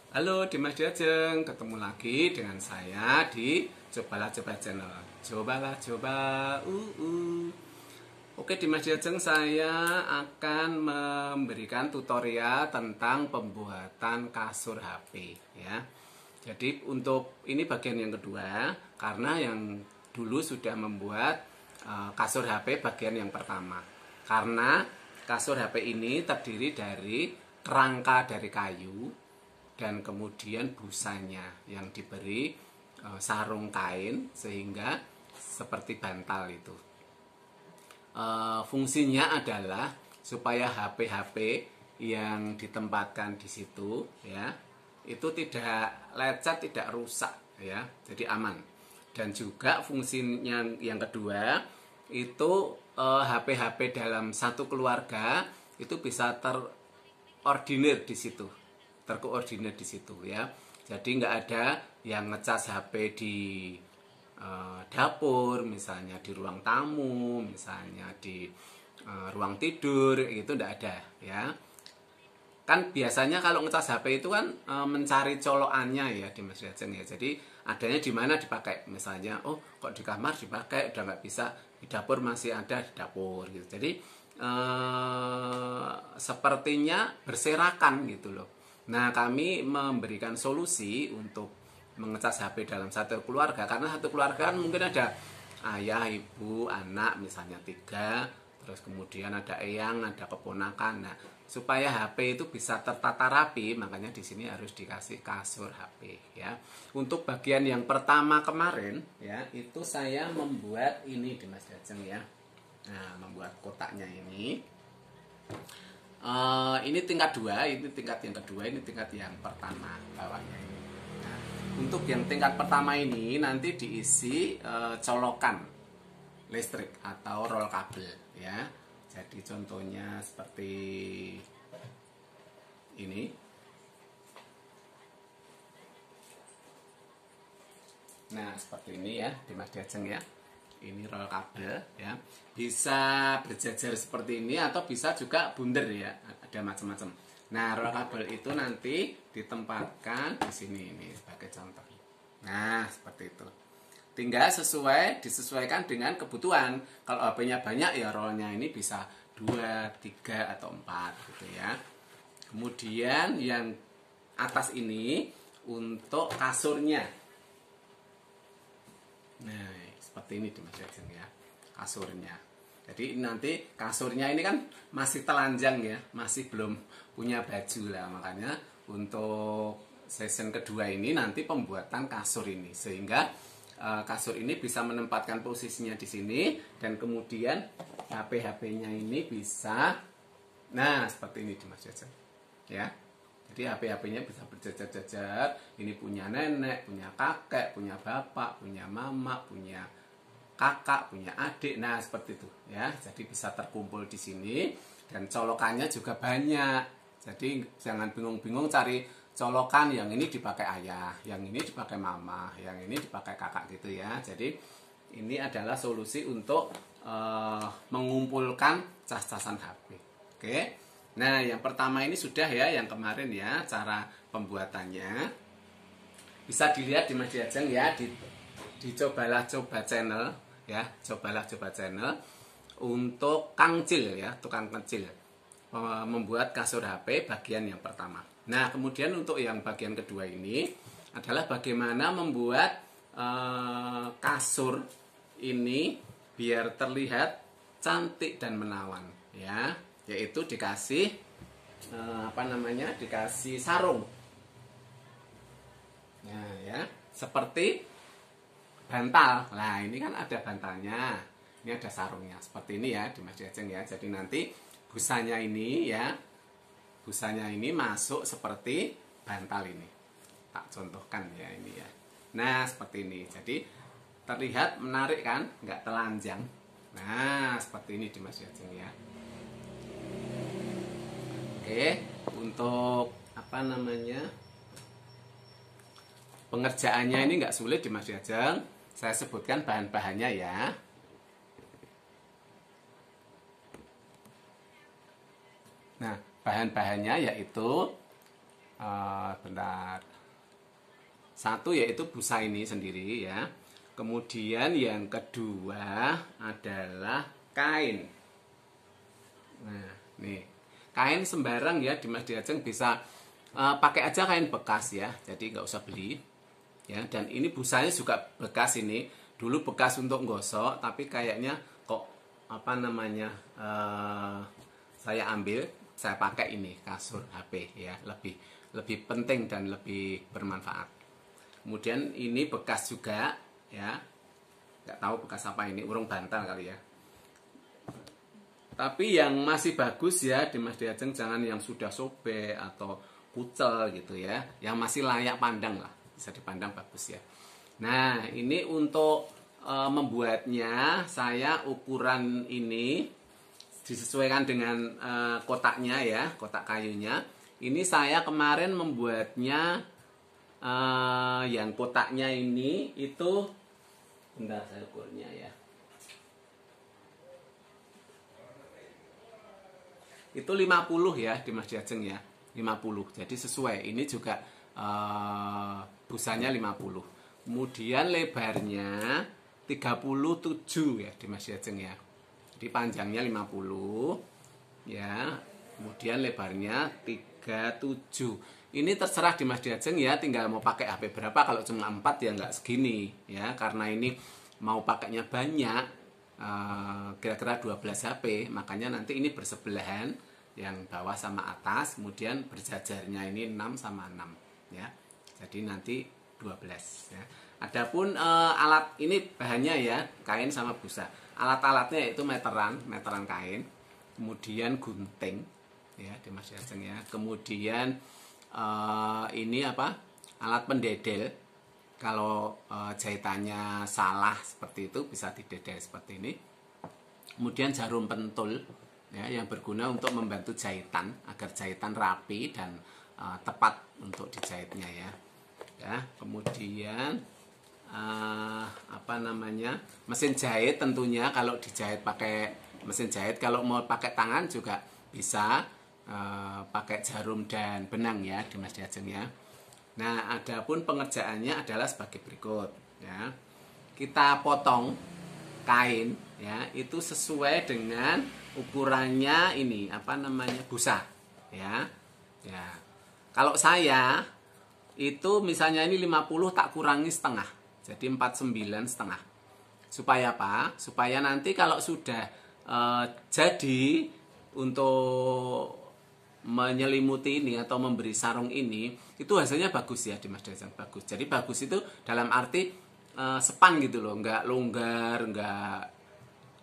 Halo Dimas Diajeng, ketemu lagi dengan saya di Cobalah Coba Channel. Cobalah coba, Oke Dimas Diajeng, saya akan memberikan tutorial tentang pembuatan kasur HP ya. Jadi untuk ini bagian yang kedua, karena yang dulu sudah membuat kasur HP bagian yang pertama. Karena kasur HP ini terdiri dari kerangka dari kayu dan kemudian busanya yang diberi sarung kain sehingga seperti bantal itu. Fungsinya adalah supaya HP-HP yang ditempatkan di situ ya itu tidak lecet, tidak rusak ya, jadi aman. Dan juga fungsinya yang kedua itu HP-HP dalam satu keluarga itu bisa terordinir di situ, terkoordinir di situ ya. Jadi nggak ada yang ngecas HP di dapur, misalnya di ruang tamu, misalnya di ruang tidur, itu nggak ada ya. Kan biasanya kalau ngecas HP itu kan mencari colokannya ya di Mas Diajeng ya. Jadi adanya di mana dipakai, misalnya oh kok di kamar dipakai udah nggak bisa, di dapur masih ada di dapur gitu. Jadi sepertinya berserakan gitu loh. Nah, kami memberikan solusi untuk mengecas HP dalam satu keluarga, karena satu keluarga kan mungkin ada ayah, ibu, anak misalnya 3, terus kemudian ada eyang, ada keponakan. Nah, supaya HP itu bisa tertata rapi, makanya di sini harus dikasih kasur HP ya. Untuk bagian yang pertama kemarin ya, itu saya membuat ini di Mas Diajeng ya. Nah, membuat kotaknya ini. Ini tingkat 2, ini tingkat yang kedua, ini tingkat yang pertama bawahnya ini. Nah, untuk yang tingkat pertama ini nanti diisi colokan listrik atau roll kabel ya. Jadi contohnya seperti ini. Nah, seperti ini ya, Dimas Diajeng ya. Ini roll kabel ya. Bisa berjajar seperti ini atau bisa juga bundar ya, ada macam-macam. Nah, roll kabel itu nanti ditempatkan di sini ini sebagai contoh. Nah, seperti itu. Tinggal disesuaikan dengan kebutuhan. Kalau HP-nya banyak ya rollnya ini bisa 2, 3 atau 4 gitu ya. Kemudian yang atas ini untuk kasurnya. Nah, seperti ini Dimas Diajeng ya, kasurnya. Jadi nanti kasurnya ini kan masih telanjang ya, masih belum punya baju lah. Makanya untuk season kedua ini nanti pembuatan kasur ini, sehingga kasur ini bisa menempatkan posisinya di sini, dan kemudian HP-HP-nya ini bisa, nah seperti ini Dimas Diajeng ya. Jadi HP-HP-nya bisa berjajar-jajar. Ini punya nenek, punya kakek, punya bapak, punya mama, punya kakak, punya adik. Nah, seperti itu ya. Jadi bisa terkumpul di sini, dan colokannya juga banyak. Jadi jangan bingung-bingung cari colokan, yang ini dipakai ayah, yang ini dipakai mama, yang ini dipakai kakak gitu ya. Jadi ini adalah solusi untuk mengumpulkan cas-casan HP. Oke. Nah, yang pertama ini sudah ya, yang kemarin ya, cara pembuatannya. Bisa dilihat di Mas Diajeng ya, di Cobalah Coba Channel ya, Cobalah Coba Channel untuk Kang Cil ya, tukang kecil, membuat kasur HP bagian yang pertama. Nah, kemudian untuk yang bagian kedua ini adalah bagaimana membuat kasur ini biar terlihat cantik dan menawan ya, yaitu dikasih dikasih sarung. Nah ya, seperti bantal. Nah, ini kan ada bantalnya, ini ada sarungnya seperti ini ya Dimas Diajeng ya. Jadi nanti busanya ini ya, busanya ini masuk seperti bantal ini. Tak contohkan ya ini ya. Nah, seperti ini. Jadi terlihat menarik kan, nggak telanjang. Nah, seperti ini Dimas Diajeng ya. Oke, untuk pengerjaannya ini nggak sulit Dimas Diajeng. Saya sebutkan bahan-bahannya ya. Nah, bahan-bahannya yaitu bentar. Satu yaitu busa ini sendiri ya. Kemudian yang kedua adalah kain. Nah, nih. Kain sembarang ya di Mas Diajeng bisa pakai aja kain bekas ya. Jadi nggak usah beli. Ya, dan ini busanya juga bekas ini. Dulu bekas untuk gosok, tapi kayaknya kok apa namanya? Saya ambil, saya pakai ini kasur HP ya, lebih penting dan lebih bermanfaat. Kemudian ini bekas juga ya, nggak tahu bekas apa ini, urung bantal kali ya. Tapi yang masih bagus ya di Mas Diajeng, jangan yang sudah sobek atau kucel gitu ya, yang masih layak pandang lah, bisa dipandang bagus ya. Nah ini untuk membuatnya, saya ukuran ini disesuaikan dengan kotaknya ya, kotak kayunya. Ini saya kemarin membuatnya yang kotaknya ini itu, bentar saya ukurnya ya, itu 50 ya di Mas Diajeng ya, 50. Jadi sesuai, ini juga busanya 50. Kemudian lebarnya 37 ya di Mas Diajeng ya. Jadi panjangnya 50 ya, kemudian lebarnya 37. Ini terserah di Mas Diajeng ya, tinggal mau pakai HP berapa. Kalau cuma 4 ya nggak segini ya, karena ini mau pakainya banyak, kira-kira 12 HP, makanya nanti ini bersebelahan, yang bawah sama atas, kemudian berjajarnya ini 6 sama 6 ya. Jadi nanti 12 ya. Adapun alat ini bahannya ya kain sama busa. Alat-alatnya itu meteran kain, kemudian gunting ya di Mas Diajeng ya. Kemudian ini apa? Alat pendedel. Kalau jahitannya salah seperti itu bisa didedel seperti ini. Kemudian jarum pentul ya, yang berguna untuk membantu jahitan agar jahitan rapi dan tepat untuk dijahitnya ya. Ya, kemudian apa namanya, mesin jahit tentunya. Kalau dijahit pakai mesin jahit, kalau mau pakai tangan juga bisa pakai jarum dan benang ya di Mas Diajeng ya. Nah, adapun pengerjaannya adalah sebagai berikut ya. Kita potong kain ya, itu sesuai dengan ukurannya ini apa namanya, busa ya. Ya. Kalau saya itu misalnya ini 50 tak kurangi setengah. Jadi 49 setengah. Supaya apa? Supaya nanti kalau sudah jadi untuk menyelimuti ini atau memberi sarung ini, itu hasilnya bagus ya di Mas Diajeng, bagus. Jadi bagus itu dalam arti sepan gitu loh, nggak longgar, nggak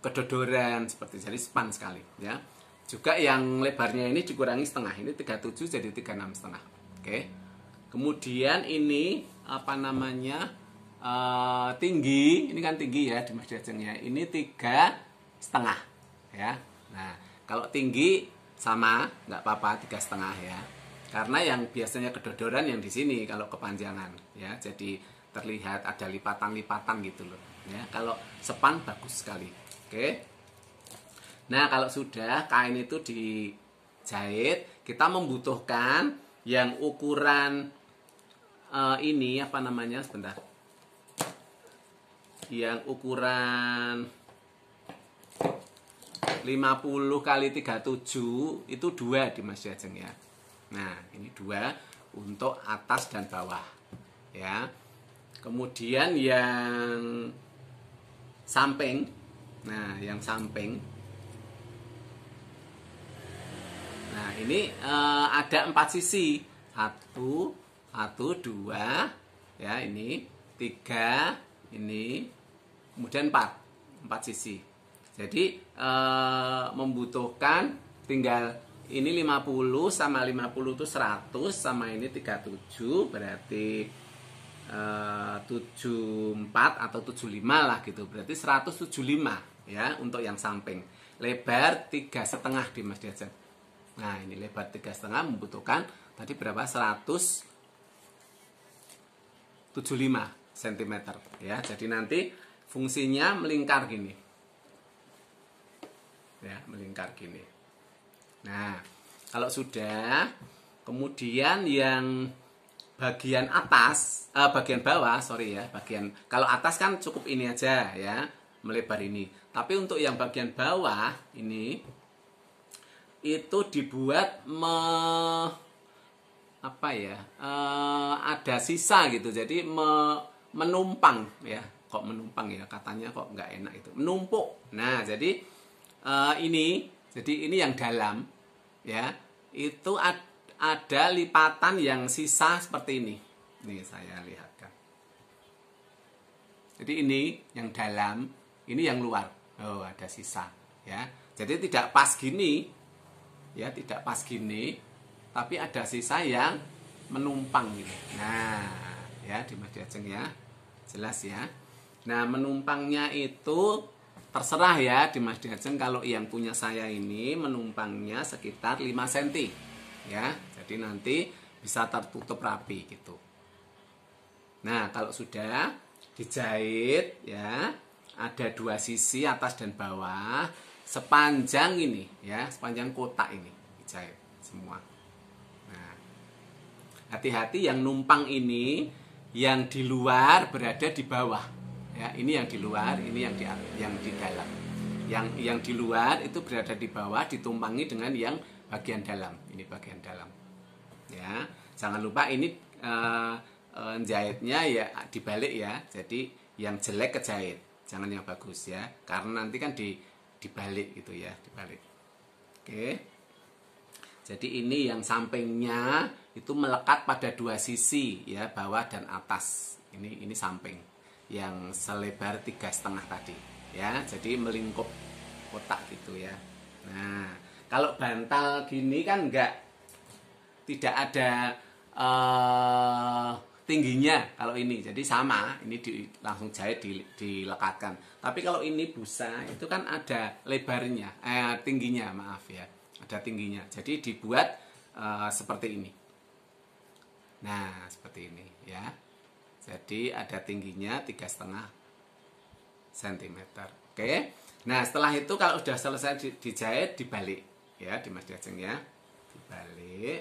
kedodoran seperti, jadi sepan sekali ya. Juga yang lebarnya ini dikurangi setengah, ini 37 jadi 36 setengah. Oke. Kemudian ini apa namanya, tinggi, ini kan tinggi ya di Mas Diajeng ya, ini 3,5 ya. Nah kalau tinggi sama nggak apa-apa 3,5 ya, karena yang biasanya kedodoran yang di sini kalau kepanjangan ya, jadi terlihat ada lipatan-lipatan gitu loh ya. Kalau sepan bagus sekali. Oke. Nah kalau sudah kain itu dijahit, kita membutuhkan yang ukuran ini apa namanya, sebentar, yang ukuran 50 kali 37 itu 2 di Mas Diajeng ya. Nah ini 2 untuk atas dan bawah ya. Kemudian yang samping, nah yang samping, nah ini ada 4 sisi, 1, 2 ya, ini 3, ini kemudian 4 sisi. Jadi membutuhkan tinggal ini 50 sama 50 itu 100, sama ini 37 berarti 74 atau 75 lah gitu. Berarti 175 ya untuk yang samping. Lebar 3,5 di Mas Diajeng. Nah, ini lebar 3,5 membutuhkan tadi berapa? 175 cm ya. Jadi nanti fungsinya melingkar gini. Ya, melingkar gini. Nah, kalau sudah Kemudian yang bagian atas, bagian bawah, sorry ya, kalau atas kan cukup ini aja ya, melebar ini. Tapi untuk yang bagian bawah ini itu dibuat ada sisa gitu, jadi menumpang ya, kok menumpang ya, katanya kok nggak enak itu, menumpuk. Nah jadi ini yang dalam ya, itu ada lipatan yang sisa seperti ini. Nih saya lihatkan. Jadi ini yang dalam, ini yang luar. Oh, ada sisa ya. Jadi tidak pas gini. Ya, tidak pas gini, tapi ada sisa yang menumpang gitu. Nah, ya Dimas Diajeng ya. Jelas ya. Nah, menumpangnya itu terserah ya Dimas Diajeng, kalau yang punya saya ini menumpangnya sekitar 5 cm. Ya, jadi nanti bisa tertutup rapi gitu. Nah, kalau sudah dijahit ya, ada 2 sisi atas dan bawah, sepanjang ini ya, sepanjang kotak ini dijahit semua. Nah, hati-hati yang numpang ini, yang di luar berada di bawah. Ya, ini yang di luar, ini yang di dalam. Yang di luar itu berada di bawah, ditumpangi dengan yang bagian dalam. Ini bagian dalam. Ya, jangan lupa ini jahitnya ya dibalik ya. Jadi yang jelek kejahit, jangan yang bagus ya. Karena nanti kan dibalik gitu ya, dibalik. Oke. Jadi ini yang sampingnya itu melekat pada 2 sisi ya, bawah dan atas. Ini samping yang selebar 3,5 tadi ya. Jadi melingkup kotak gitu ya. Nah, kalau bantal gini kan tidak ada tingginya kalau ini, jadi sama, ini langsung jahit dilekatkan. Tapi kalau ini busa itu kan ada lebarnya, tingginya, maaf ya, ada tingginya. Jadi dibuat seperti ini. Nah, seperti ini ya. Jadi ada tingginya 3,5 cm. Oke. Nah, setelah itu kalau sudah selesai dijahit, dibalik ya Dimas Diajeng ya. Dibalik.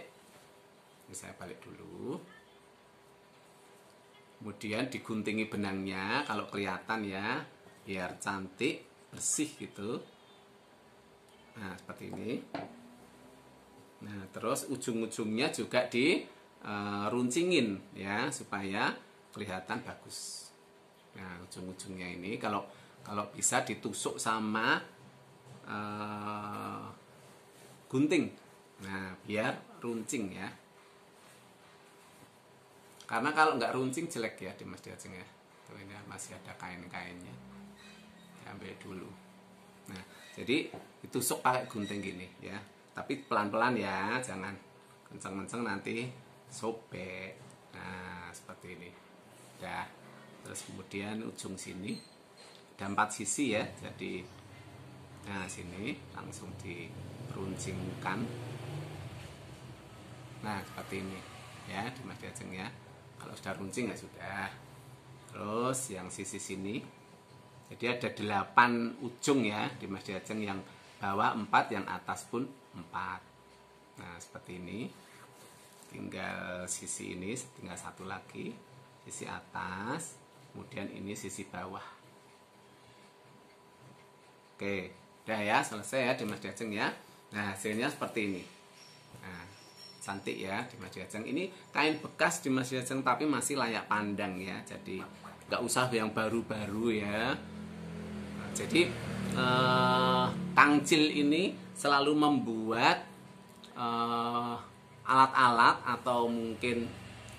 Ini saya balik dulu. Kemudian diguntingi benangnya kalau kelihatan ya, biar cantik, bersih gitu. Nah, seperti ini. Nah, terus ujung-ujungnya juga diruncingin ya, supaya kelihatan bagus. Nah, ujung-ujungnya ini kalau bisa ditusuk sama gunting. Nah, biar runcing ya. Karena kalau nggak runcing jelek ya Dimas Diajeng ya. Tuh, ini masih ada kain-kainnya. Ambil dulu. Nah, jadi ditusuk pakai gunting gini ya. Tapi pelan-pelan ya, jangan kenceng-kenceng nanti sobek. Nah, seperti ini. Udah. Terus kemudian ujung sini ada 4 sisi ya. Jadi nah, sini langsung diruncingkan. Nah, seperti ini ya Dimas Diajeng ya. Kalau sudah runcing ya sudah. Terus yang sisi sini, jadi ada 8 ujung ya Dimas Diajeng, yang bawah 4, yang atas pun 4. Nah, seperti ini. Tinggal sisi ini, tinggal 1 lagi, sisi atas, kemudian ini sisi bawah. Oke, udah ya, selesai ya Dimas Diajeng ya. Nah, hasilnya seperti ini. Nah, cantik ya Dimas Diajeng. Ini kain bekas Dimas Diajeng, tapi masih layak pandang ya. Jadi nggak usah yang baru-baru ya. Nah, jadi Kang Cil ini selalu membuat alat-alat atau mungkin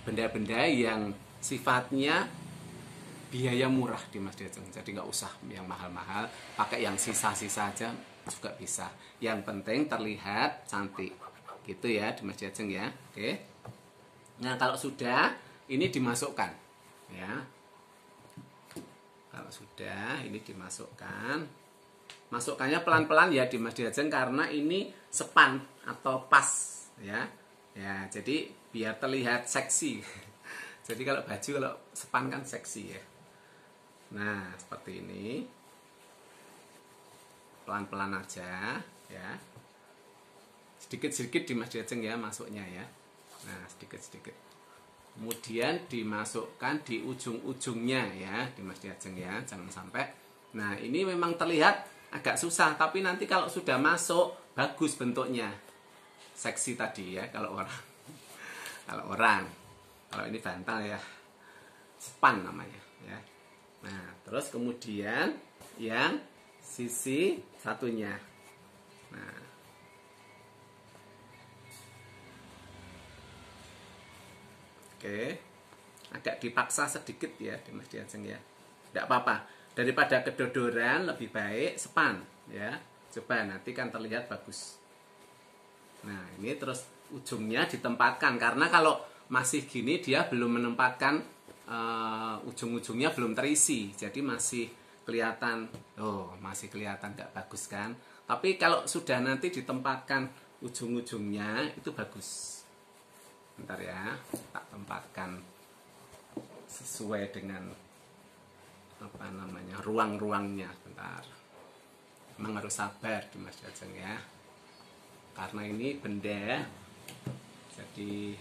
benda-benda yang sifatnya biaya murah Dimas Diajeng. Jadi nggak usah yang mahal-mahal, pakai yang sisa-sisa aja juga bisa. Yang penting terlihat cantik. Gitu ya Dimas Diajeng ya. Oke. Nah, kalau sudah ini dimasukkan ya. Kalau sudah ini dimasukkan. Masukkannya pelan-pelan ya Dimas Diajeng, karena ini sepan atau pas ya. Ya, jadi biar terlihat seksi. Jadi kalau baju kalau sepan kan seksi ya. Nah, seperti ini. Pelan-pelan aja ya. Sedikit-sedikit Dimas Diajeng ya masuknya ya. Nah, sedikit-sedikit. Kemudian dimasukkan di ujung-ujungnya ya, Dimas Diajeng ya, jangan sampai. Nah, ini memang terlihat agak susah, tapi nanti kalau sudah masuk bagus bentuknya. Seksi tadi ya kalau orang. Kalau ini bantal ya, span namanya ya. Nah, terus kemudian yang sisi satunya. Nah, oke, agak dipaksa sedikit ya Dimas Diajeng ya. Tidak apa-apa. Daripada kedodoran lebih baik span ya. Coba nanti kan terlihat bagus. Nah, ini terus ujungnya ditempatkan karena kalau masih gini dia belum menempatkan ujung-ujungnya belum terisi. Jadi masih kelihatan, masih kelihatan nggak bagus kan. Tapi kalau sudah nanti ditempatkan ujung-ujungnya itu bagus. Bentar ya, tak tempatkan sesuai dengan apa namanya ruang-ruangnya. Bentar, memang harus sabar Dimas Diajeng ya, karena ini benda jadi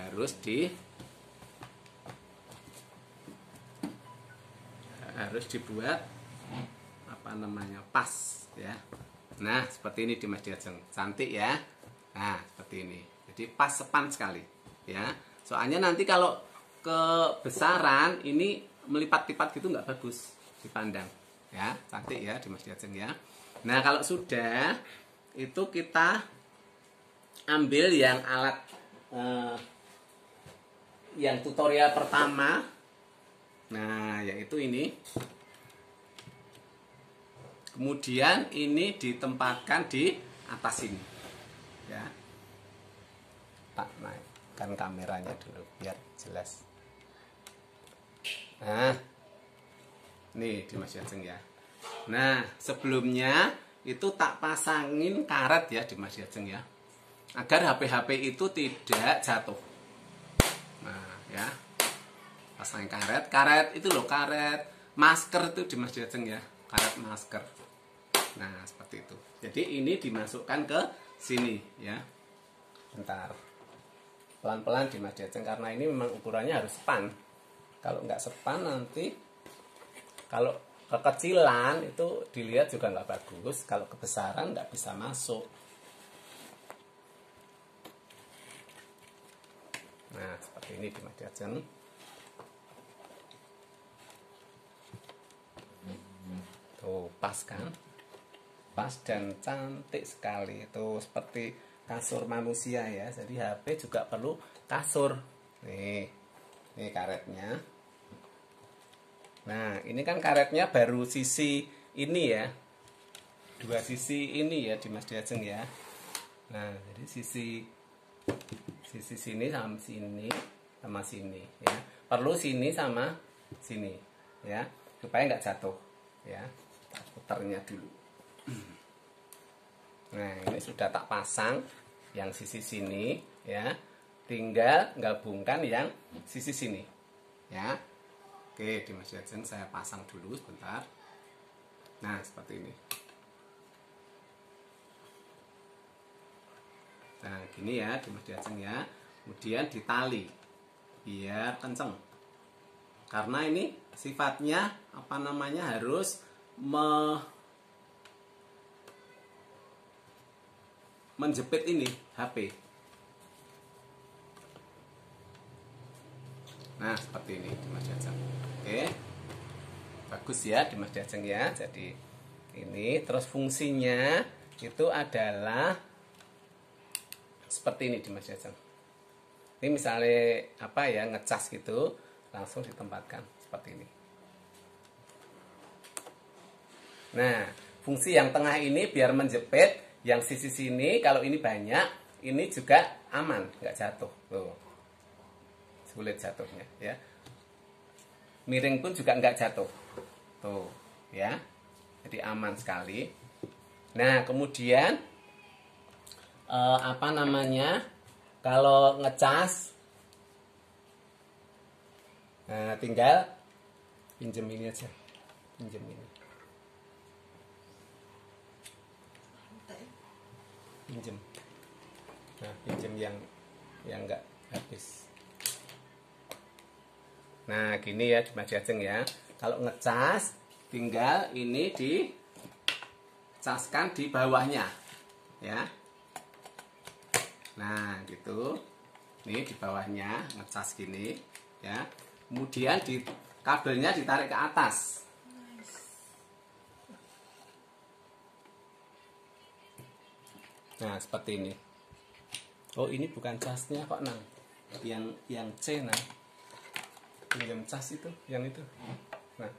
harus dibuat apa namanya pas ya. Nah, seperti ini Dimas Diajeng, cantik ya. Nah, seperti ini. Jadi pas sepan sekali ya. Soalnya nanti kalau kebesaran ini melipat-lipat gitu nggak bagus dipandang ya. Cantik ya Dimas Diajeng ya. Nah, kalau sudah itu kita ambil yang alat yang tutorial pertama. Nah, yaitu ini. Kemudian ini ditempatkan di atas ini. Ya. Tak naikkan kameranya dulu biar jelas. Nah, nih Dimas Diajeng ya. Nah, sebelumnya itu tak pasangin karet ya Dimas Diajeng ya, agar HP-HP itu tidak jatuh. Nah ya, pasangin karet itu loh, karet masker itu Dimas Diajeng ya, karet masker. Nah seperti itu. Jadi ini dimasukkan ke sini ya. Bentar, pelan-pelan Dimas Diajeng karena ini memang ukurannya harus span. Kalau nggak span nanti kalau kekecilan itu dilihat juga nggak bagus, kalau kebesaran nggak bisa masuk. Nah seperti ini Dimas Diajeng. Tuh pas kan, pas dan cantik sekali. Itu seperti kasur manusia ya. Jadi HP juga perlu kasur. Nih karetnya. Nah ini kan karetnya baru sisi ini ya, dua sisi ini ya Dimas Diajeng ya. Nah jadi sisi sini sama sini ya, perlu sini sama sini ya, supaya nggak jatuh ya. Putarnya dulu. Nah ini sudah tak pasang yang sisi sini ya, tinggal gabungkan yang sisi sini ya. Oke Dimas Diajeng saya pasang dulu sebentar. Nah seperti ini. Nah gini ya Dimas Diajeng ya. Kemudian ditali biar kenceng, karena ini sifatnya apa namanya harus menjepit ini HP. Nah seperti ini Dimas Diajeng. Oke, bagus ya Dimas Diajeng ya. Jadi ini terus fungsinya itu adalah seperti ini Dimas Diajeng. Ini misalnya apa ya, ngecas gitu, langsung ditempatkan seperti ini. Nah fungsi yang tengah ini biar menjepit, yang sisi sini kalau ini banyak, ini juga aman, nggak jatuh. Tuh, sulit jatuhnya ya. Miring pun juga nggak jatuh. Tuh ya. Jadi aman sekali. Nah kemudian apa namanya, kalau ngecas, nah tinggal pinjem ini aja, pinjem ini, pinjem. Nah, pinjem yang enggak habis. Nah, gini ya Mas Jajeng ya. Kalau ngecas tinggal ini dicaskan di bawahnya ya. Nah, gitu. Ini di bawahnya ngecas gini ya. Kemudian kabelnya ditarik ke atas. Nah, seperti ini. Oh, ini bukan casnya kok, Nang. Yang C, Nang. Pinjam cas itu, yang itu. Nah.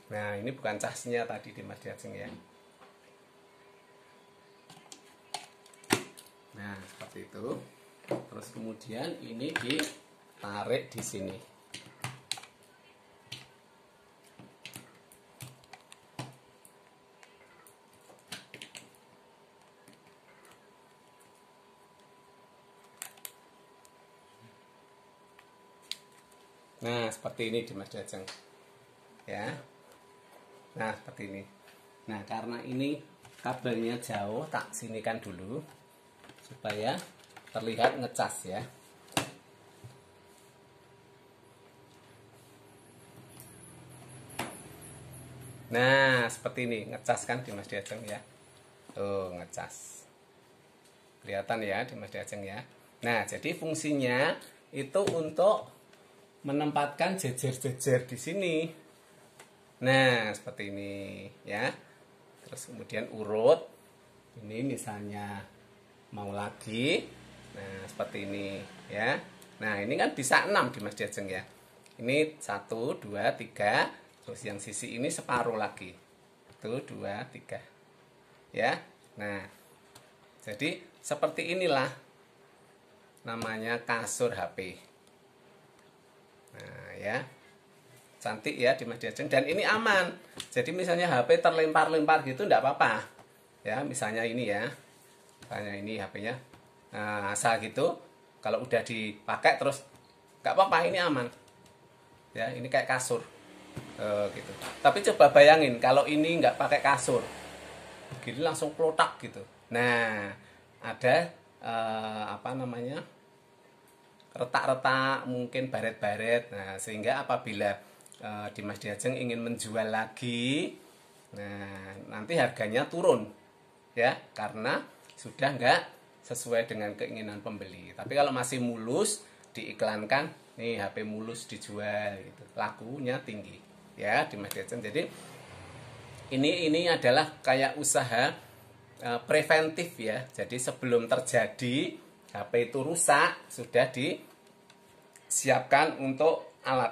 Nah, ini bukan casnya tadi di Mas Jajeng ya. Nah, seperti itu. Terus kemudian ini ditarik di sini. Nah, seperti ini di Mas Jajeng. Ya. Nah, seperti ini. Nah, karena ini kabelnya jauh, tak sinikan dulu supaya terlihat ngecas ya. Nah, seperti ini ngecas kan di Mas Jajeng ya. Tuh, ngecas. Kelihatan ya di Mas Jajeng ya. Nah, jadi fungsinya itu untuk menempatkan jejer-jejer di sini. Nah, seperti ini ya. Terus kemudian urut. Ini misalnya mau lagi. Nah, seperti ini ya. Nah, ini kan bisa 6 di Mas Jajeng ya. Ini 1, 2, 3. Terus yang sisi ini separuh lagi. 1, 2, 3. Ya. Nah, jadi seperti inilah namanya kasur HP. Nah, ya. Cantik ya di Mas Jajeng dan ini aman. Jadi misalnya HP terlempar-lempar gitu enggak apa-apa. Ya, misalnya ini ya. Misalnya ini HP-nya. Nah, asal gitu kalau udah dipakai terus enggak apa-apa, ini aman. Ya, ini kayak kasur. Gitu. Tapi coba bayangin kalau ini enggak pakai kasur. Gini langsung plotak gitu. Nah, ada apa namanya? Retak-retak, mungkin baret-baret. Nah, sehingga apabila di Mas Jajeng ingin menjual lagi, nah nanti harganya turun ya, karena sudah nggak sesuai dengan keinginan pembeli. Tapi kalau masih mulus diiklankan, nih HP mulus dijual gitu, lakunya tinggi ya di Mas Jajeng. Jadi ini adalah kayak usaha preventif ya. Jadi sebelum terjadi HP itu rusak, sudah disiapkan untuk alat